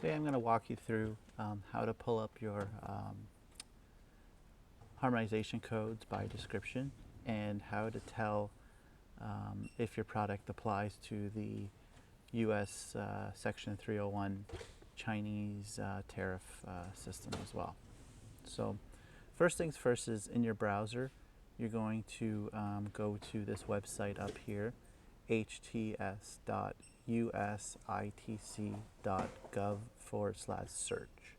Today I'm going to walk you through how to pull up your harmonization codes by description and how to tell if your product applies to the US Section 301 Chinese tariff system as well. So first things first is in your browser, you're going to go to this website up here, hts.usitc.gov/search.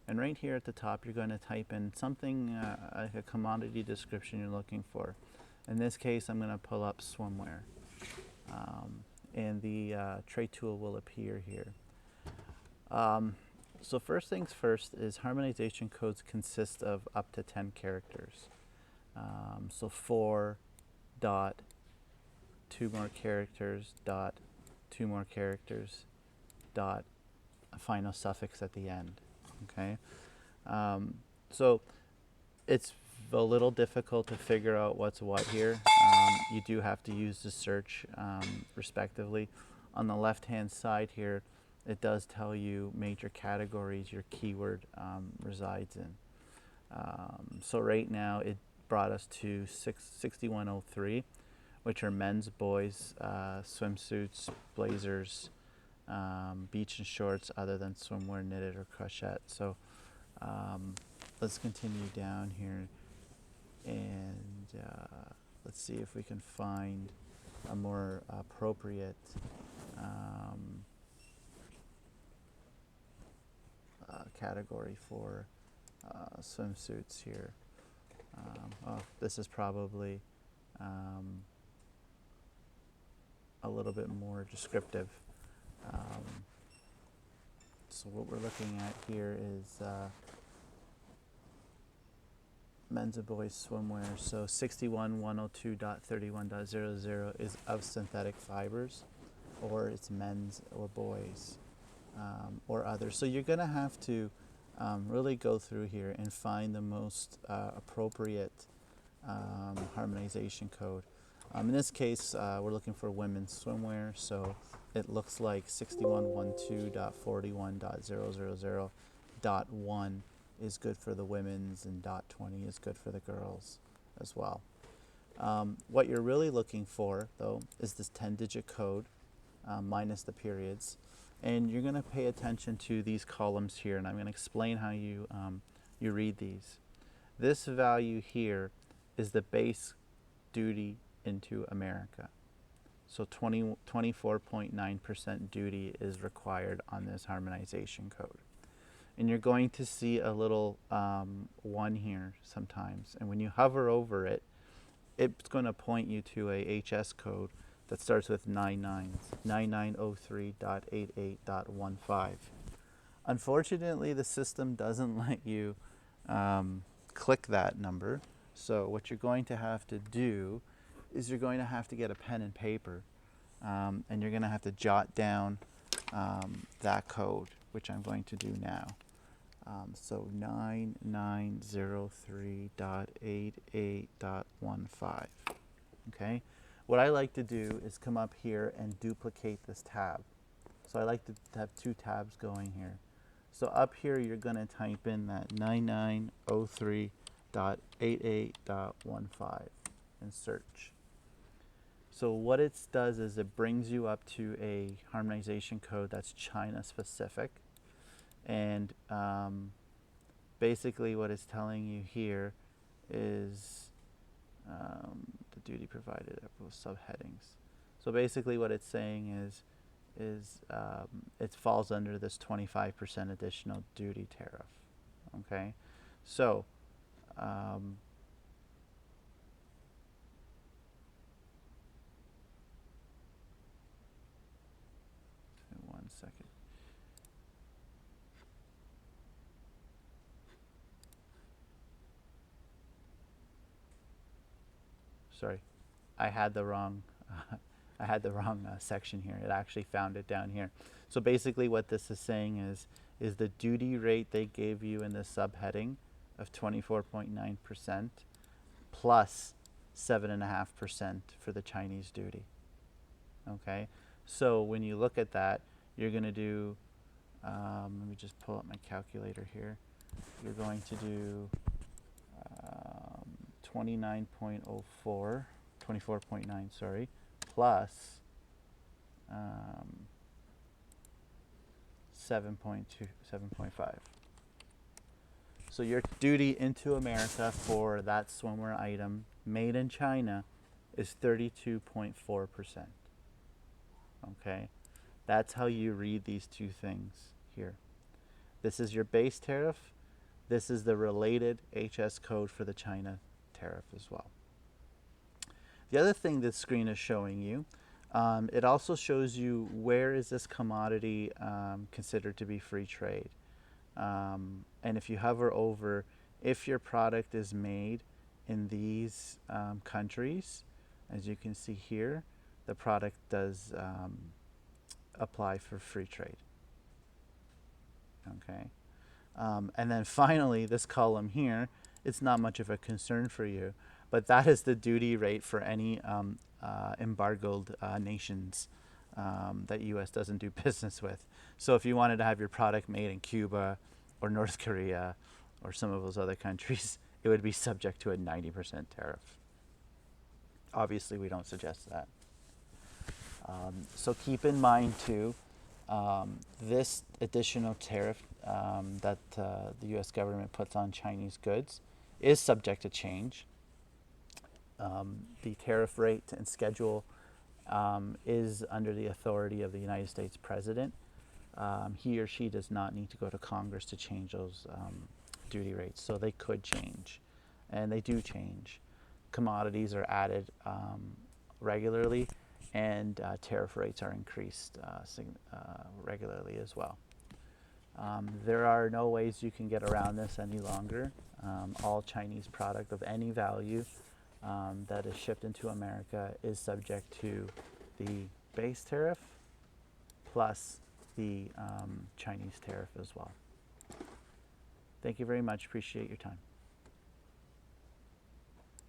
And right here at the top, you're going to type in something like a commodity description you're looking for. In this case, I'm going to pull up swimwear. And the tray tool will appear here. So first things first is harmonization codes consist of up to 10 characters. So 4 dot, 2 more characters, dot, 2 more characters, dot, a final suffix at the end. Okay, so it's a little difficult to figure out what's what here. You do have to use the search respectively. On the left-hand side here, it does tell you major categories your keyword resides in. So right now it brought us to 6103, which are men's, boys, swimsuits, blazers, beach and shorts other than swimwear, knitted, or crochet. So let's continue down here and let's see if we can find a more appropriate category for swimsuits here. Oh, this is probably a little bit more descriptive. So what we're looking at here is men's and boys swimwear. So 61102.31.00 is of synthetic fibers, or it's men's or boys or others. So you're going to have to really go through here and find the most appropriate harmonization code. In this case, we're looking for women's swimwear, so it looks like 6112.41.000.1 is good for the women's, and .20 is good for the girls as well. What you're really looking for, though, is this 10-digit code minus the periods, and you're going to pay attention to these columns here, and I'm going to explain how you you read these. This value here is the base duty into America. So 24.9% duty is required on this harmonization code. And you're going to see a little 1 here sometimes. And when you hover over it, it's going to point you to a HS code that starts with 99s, 9903.88.15. Unfortunately, the system doesn't let you click that number. So what you're going to have to do is you're going to have to get a pen and paper, and you're going to have to jot down that code, which I'm going to do now. So 9903.88.15. Okay. What I like to do is come up here and duplicate this tab. So I like to have 2 tabs going here. So up here you're going to type in that 9903.88.15 and search. So what it does is it brings you up to a harmonization code that's China specific. And basically what it's telling you here is the duty provided with subheadings. So basically what it's saying is it falls under this 25% additional duty tariff. Okay, so one second. Sorry, I had the wrong section here. It actually found it down here. So basically what this is saying is the duty rate they gave you in the subheading of 24.9% plus 7.5% for the Chinese duty. Okay, so when you look at that, you're going to do let me just pull up my calculator here. You're going to do 29.04, 24.9, sorry, plus 7.2, 7.5. So your duty into America for that swimwear item made in China is 32.4%. Okay? That's how you read these two things here. This is your base tariff. This is the related HS code for the China tariff as well. The other thing this screen is showing you, it also shows you where is this commodity considered to be free trade. And if you hover over, if your product is made in these countries, as you can see here, the product does apply for free trade. Okay. And then finally, this column here, it's not much of a concern for you, but that is the duty rate for any embargoed nations that U.S. doesn't do business with. So if you wanted to have your product made in Cuba or North Korea or some of those other countries, it would be subject to a 90% tariff. Obviously, we don't suggest that. So keep in mind too, this additional tariff that the U.S. government puts on Chinese goods is subject to change. The tariff rate and schedule is under the authority of the United States President. He or she does not need to go to Congress to change those duty rates, so they could change, and they do change. Commodities are added regularly, and tariff rates are increased regularly as well. There are no ways you can get around this any longer. All Chinese product of any value that is shipped into America is subject to the base tariff plus the Chinese tariff as well. Thank you very much. Appreciate your time.